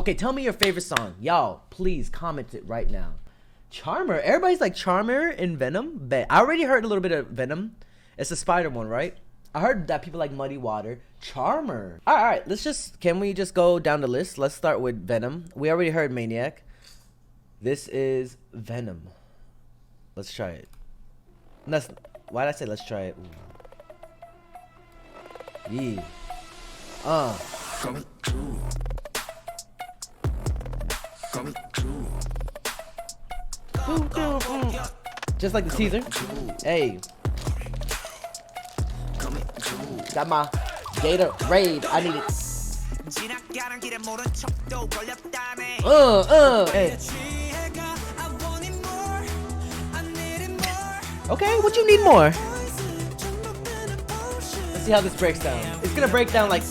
Okay, tell me your favorite song. Y'all, please comment it right now. Charmer. Everybody's like Charmer and Venom. Bet. I already heard a little bit of Venom. It's the spider one, right? I heard that people like Muddy Water. Charmer. All right, can we just go down the list? Let's start with Venom. We already heard Maniac. This is Venom. Let's try it. Why did I say let's try it? Ooh. Yeah. Just like the teaser. Hey. Got my Gatorade. I need it. Hey. Okay, what you need more? Let's see how this breaks down. It's gonna break down like.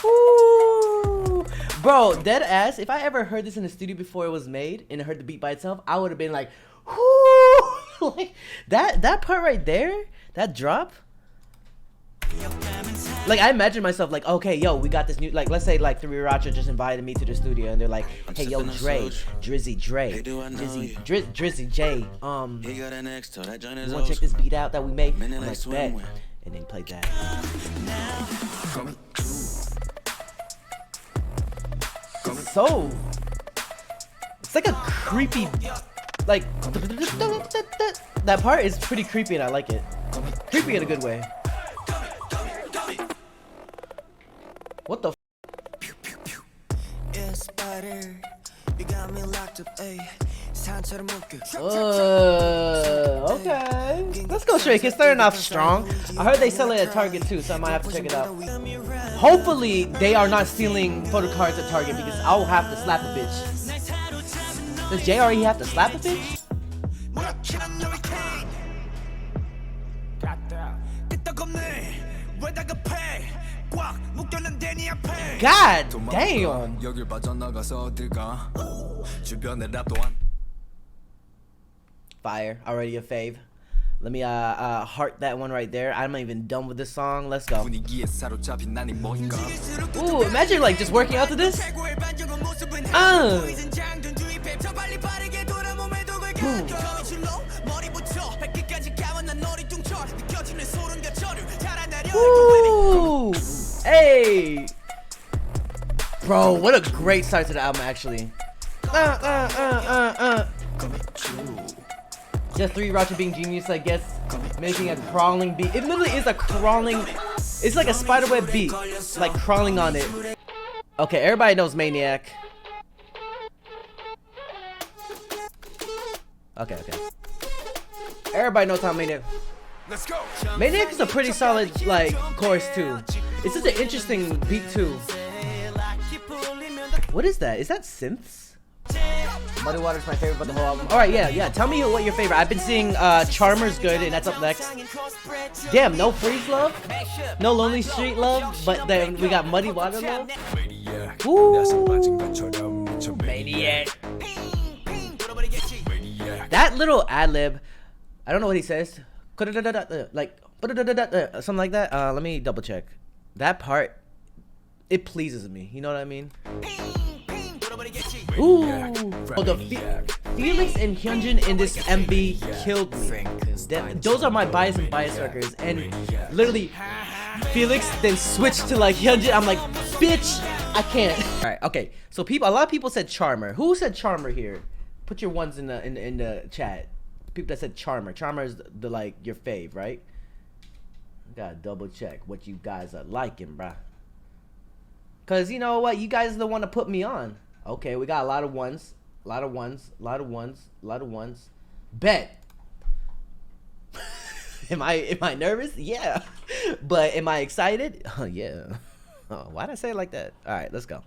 Ooh. Bro, dead ass. If I ever heard this in the studio before it was made and heard the beat by itself, I would have been like, whoo! Like that part right there, that drop. Like I imagine myself like, okay, yo, we got this new, like, let's say like the Riracha just invited me to the studio and they're like, hey, yo, Drizzy J, you wanna check this beat out that we made? I'm like, bet. And then play that. So, it's like a creepy, like, that part is pretty creepy and I like it. Creepy in a good way. What the f? Okay. Let's go straight. It's starting off strong. I heard they sell it at Target too, so I might have to check it out. Hopefully, they are not stealing photo cards at Target because I'll have to slap a bitch. Does JRE have to slap a bitch? God damn. Fire. Already a fave. Let me heart that one right there. I'm not even done with this song. Let's go. Ooh, imagine like just working out to this. Ooh. Hey. Bro, what a great start to the album actually. Just three Racha being genius, I guess, making a crawling beat. It literally is a crawling. It's like a spiderweb beat, like crawling on it. Okay, everybody knows Maniac. Okay. Everybody knows how Maniac. Let's go. Maniac is a pretty solid like chorus too. It's just an interesting beat too. What is that? Is that synths? Muddy Water's my favorite, but the whole album. All right, yeah. Tell me what your favorite. I've been seeing Charmer's good, and that's up next. Damn, no Freeze Love, no Lonely Street Love, but then we got Muddy Water Love. Ooh, Maniac. That little ad lib, I don't know what he says. Like something like that. Let me double check. That part, it pleases me. You know what I mean? Ooh, oh, the Felix and Hyunjin in this MV killed me. Those are my bias and bias records, and literally Felix then switched to like Hyunjin. I'm like, bitch, I can't. All right, okay. So a lot of people said Charmer. Who said Charmer here? Put your ones in the chat. People that said Charmer. Charmer is the like your fave, right? Gotta double check what you guys are liking, bruh. Cause you know what, you guys are the one to put me on. Okay, we got a lot of ones. Bet. Am I nervous? Yeah. But am I excited? Oh yeah. Oh, why'd I say it like that? Alright, let's go.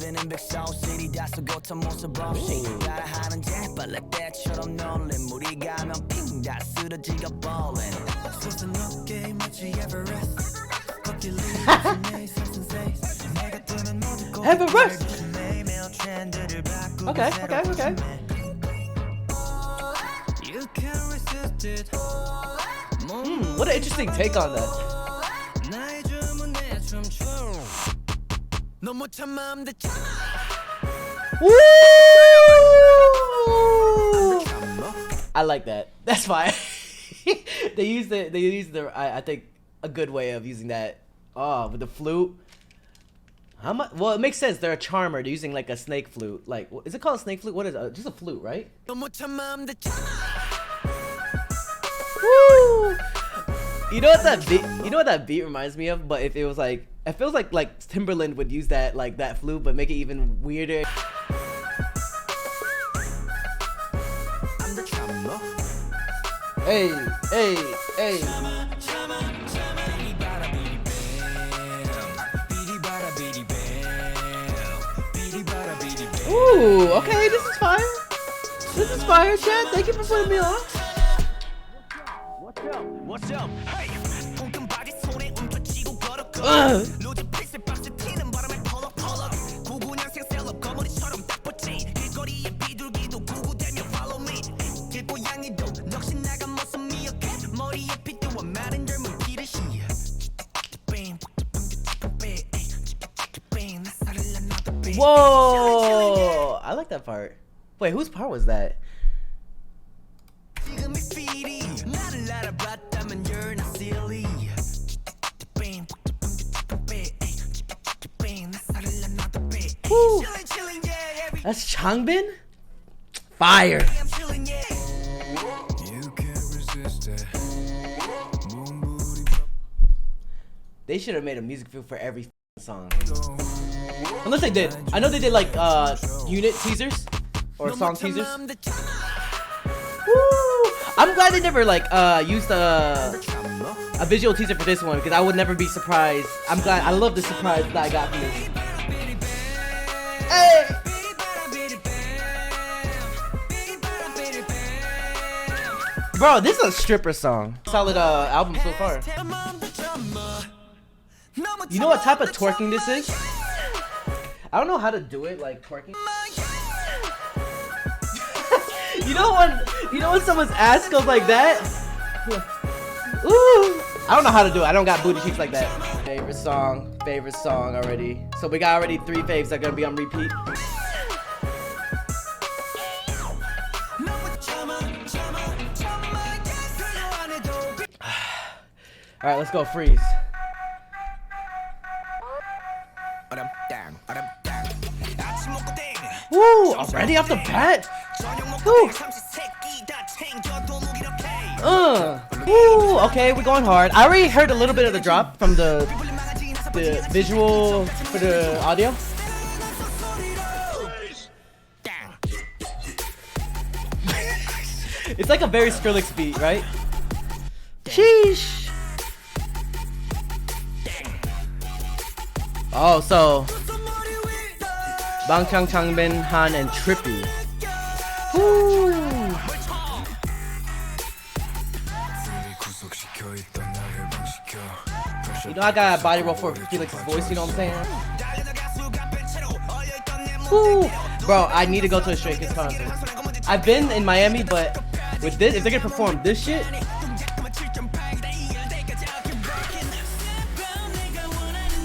living in big South City 다소곳한 모습 없이 따라하는 재빨래 때처럼 놀림 물이 가면 핑 다 쓰러지가 ballin' 솟은 어깨 마치 에버레스트 걷길 내내 서슴 face 내가 뜨면 모두 Everest! Okay, okay, okay. What an interesting take on that. Woo! I like that. That's fine. They used the I think a good way of using that. Oh, with the flute. How much? Well, it makes sense. They're a charmer. They're using like a snake flute. Like, is it called a snake flute? What is it? Just a flute, right? Woo! You know what that beat? You know what that beat reminds me of? But if it was like, it feels like Timberland would use that that flute, but make it even weirder. Hey, hey, hey. Ooh, okay, this is fire. This is fire, chat. Thank you for putting me on. What's up? Hey. Whoa! I like that part. Wait, whose part was that? Woo. That's Changbin? Fire! They should have made a music video for every song. Unless they did. I know they did like unit teasers or song teasers. Woo! I'm glad they never like used a visual teaser for this one because I would never be surprised. I'm glad. I love the surprise that I got from this. Hey! Bro, this is a stripper song. Solid album so far. You know what type of twerking this is? I don't know how to do it, like twerking. You know when someone's ass goes like that? Ooh! I don't know how to do it. I don't got booty cheeks like that. Favorite song already. So we got already 3 faves that are gonna be on repeat. Alright, let's go freeze. Woo! Already off the bat? Woo! Woo! Okay, we're going hard. I already heard a little bit of the drop from the visual for the audio. It's like a very Skrillex beat, right? Sheesh! Oh, so Bangchang, Changbin, Han, and Trippy. Woo! You know I got a body roll for Felix's voice, you know what I'm saying? Woo! Bro, I need to go to a Stray Kids concert. I've been in Miami, but with this, if they're gonna perform this shit,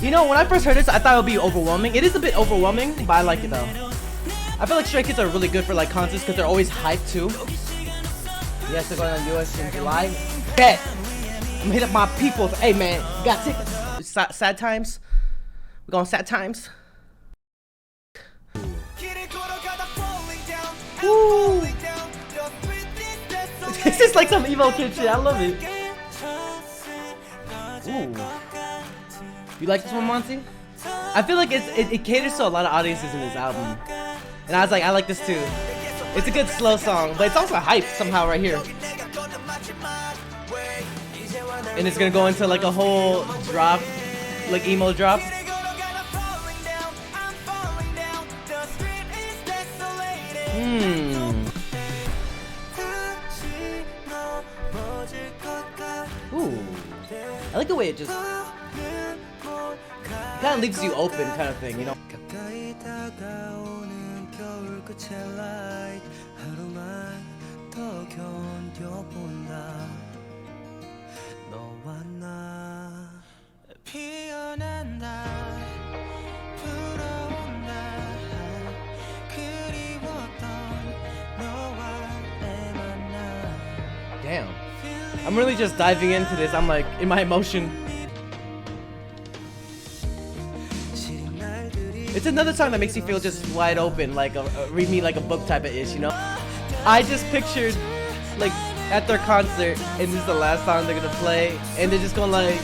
you know, when I first heard this, I thought it would be overwhelming. It is a bit overwhelming, but I like it though. I feel like Stray Kids are really good for like concerts because they're always hyped too. Yes, they're going on US in July. Bet! I'm gonna hit up my people. Hey man, you got tickets? Sad times? We're going sad times? Woo! This is like some emo kid shit. I love it. Ooh. You like this one, Monty? I feel like it caters to a lot of audiences in this album. And I was like, I like this too. It's a good slow song, but it's also hype somehow right here. And it's gonna go into like a whole drop, like emo drop. Ooh. I like the way it just kind of leaves you open kind of thing, you know? 겨울 끝의 light 하루만 더 견뎌본다 너와 나 피어난 날 불어온 날 그리웠던 너와 내 만남 Damn. I'm really just diving into this. I'm like in my emotion. It's another song that makes you feel just wide open, like read me like a book type of ish, you know? I just pictured like at their concert and this is the last song they're gonna play and they're just going like,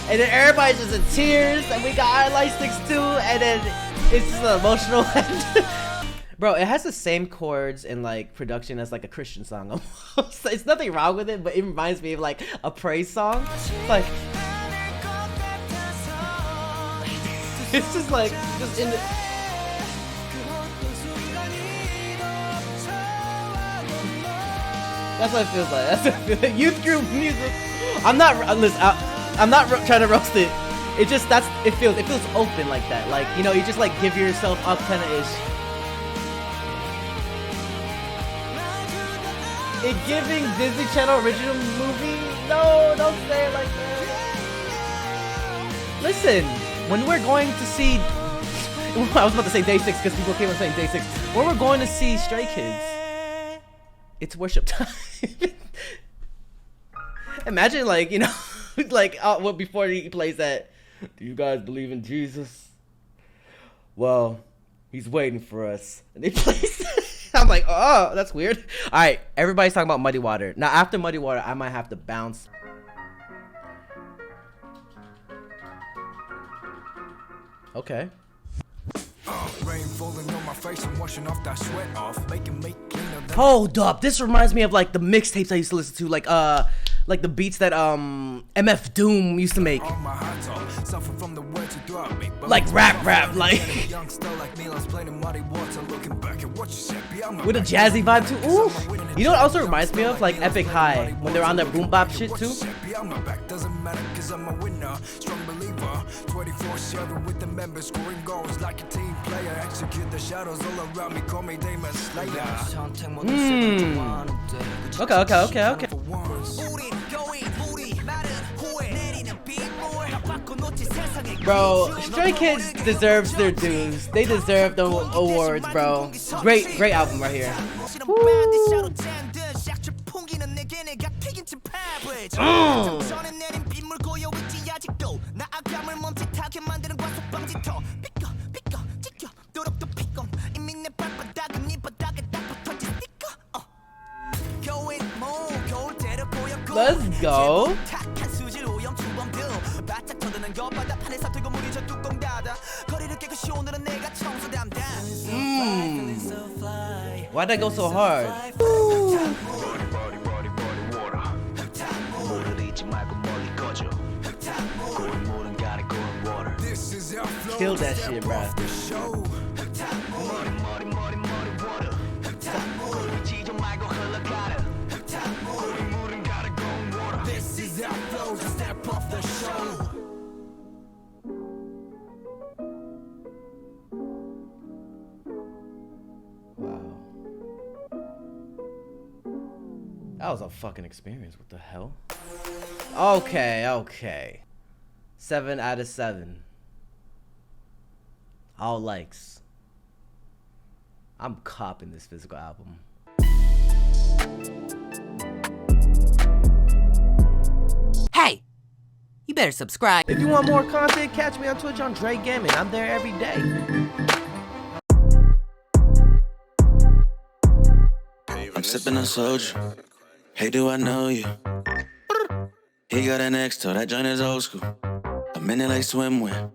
and then everybody's just in tears and we got our light sticks too and then it's just an emotional end. Bro, it has the same chords and like production as like a Christian song almost. It's nothing wrong with it, but it reminds me of like a praise song. Like it's just like just in the that's what it feels like. That's what it feels like. Youth group music. I'm not listen. I'm not trying to roast it. It just it feels open like that. Like you know, you just like give yourself up kind of ish. It giving Disney Channel original movie. No, don't say it like that. Listen, when we're going to see, I was about to say Day 6 because people keep on saying Day 6. When we're going to see Stray Kids, it's worship time. Imagine like, you know, like before he plays that, do you guys believe in Jesus? Well, he's waiting for us. And they play I'm like, oh, that's weird. All right, everybody's talking about Muddy Water. Now, after Muddy Water, I might have to bounce. Okay. Hold up, this reminds me of like the mixtapes I used to listen to, like the beats that MF Doom used to make. Like rap, like with a jazzy vibe too. Ooh, you know what also reminds me of? Like Epic High when they're on that boom bop shit too. Okay. Bro, Stray Kids deserves their dues. They deserve the awards, bro. Great album right here. Let's go. Why'd that go so hard? Kill that shit, bro. Wow. That was a fucking experience. What the hell? Okay. 7 out of 7. All likes. I'm copping this physical album. Hey! You better subscribe. If you want more content, catch me on Twitch on Jrekml. I'm there every day. I'm sipping on soju. Hey, do I know you? He got an X-toe, that joint is old school. I'm in it like swimwear.